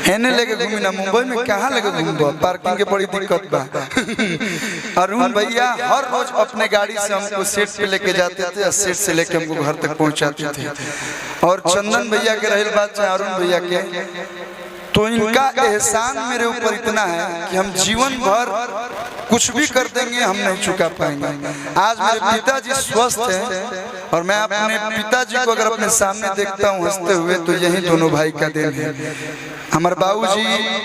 हेने लेके घूमी ना मुंबई में कहाँ लेके घूमबो पार्किंग के बड़ी दिक्कत बा। अरुण भैया हर रोज अपने गाड़ी से हमको सेट पे लेके जाते थे और सेट से लेके हमको घर तक पहुंचाते थे। और चंदन भैया के रही बात चाहे अरुण भैया के, तो इनका एहसान मेरे ऊपर इतना है कि हम जीवन भर कुछ भी कर देंगे हम नहीं चुका पाएंगे। आज मेरे पिताजी स्वस्थ हैं और मैं अपने पिताजी को अगर अपने सामने देखता हूँ हंसते हुए तो यही दोनों भाई का देन है। हमारे बाबूजी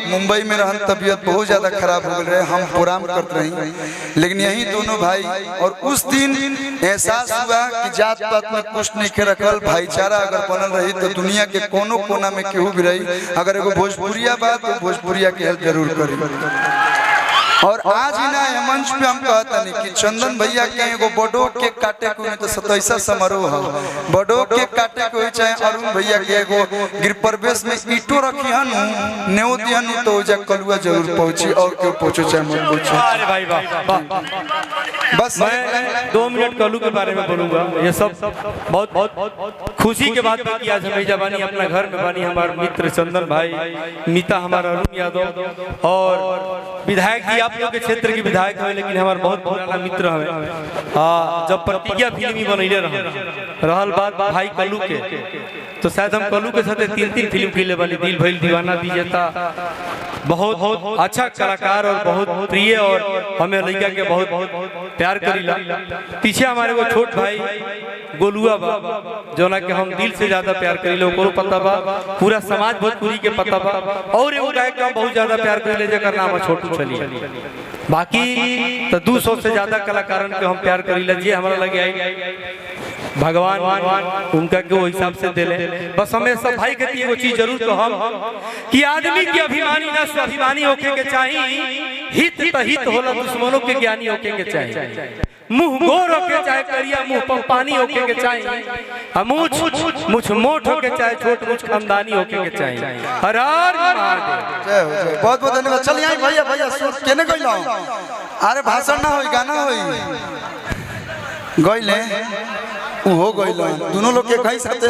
मुंबई में रहन तबीयत बहुत ज़्यादा खराब हो गए, हम प्रोग्राम करते रही, लेकिन यही दोनों भाई। और उस दिन एहसास हुआ कि जात पात में कुछ नहीं के रखल, भाईचारा अगर बनल रही तो दुनिया के कोनो कोना में केहू भी रही अगर एगो भोजपुरिया बात तो भोजपुरिया की हेल्प जरूर करी। और आज ही ना मंच पे हम कहता नहीं कि चंदन भैया के एगो बड़ो के काटे को तो 27 समारोह है, बड़ो के काटे को चाहे अरुण भैया के एगो गिर प्रवेश में ईटो रखी हन नेओ दिहन तो जा कलुआ जरूर पहुंची और क्यों पहुंचो चाहे मत पहुंचो। अरे भाई वाह, बस मैं 2 मिनट कलू के बारे में बोलूंगा। ये सब बहुत बहुत खुशी के बात है कि आज हम जवानी अपना घर में बनी, हमारे मित्र चंदन भाई, मीता हमारा अरुण यादव और विधायक जी आप लोग के क्षेत्र के विधायक है, लेकिन हमारे बहुत पुराना मित्र है। जब प्रतिज्ञा फिल्म ही बनैले रहल बात भाई कलू के, तो शायद हम कलू के साथ 3 फिल्म खेले वाली, दिल भइल दीवाना विजेता, बहुत अच्छा कलाकार और बहुत प्रिय और हमें लड़का के बहुत प्यार करीला। पीछे हमारे वो छोट भाई गोलुआ बा जोना के हम दिल से ज्यादा प्यार करीले, ओकरो पता बा, पूरा समाज भोजपुरी के पता बा। और एगो गायक के हम बहुत ज्यादा प्यार करीले जेकर नाम है छोटू छलिया। बाकी तो 200 से ज्यादा कलाकारन के हम प्यार करीले, जे हमरा लगे आई भगवान उनका के वो हिसाब से दे ले। बस हमें सब भाई के एगो चीज जरूर कहब कि आदमी के अभिमानी ना स्वाभिमानी होके के चाहिए, हित त हित होला, दुश्मनों के ज्ञानी होके के चाहिए, मुंह गोर होके चाहे करिया मुंह पर पानी होके के चाहिए, मुछ मोट होके चाहे छोट मुछ खानदानी होके के चाहिए। हर हर महादेव। बहुत बहुत धन्यवाद। चल यहाँ भैया भैया केने गइलो? अरे भाषण ना होई गाना होई गइले उ हो गइलो, दोनों लोग के कहीं साथे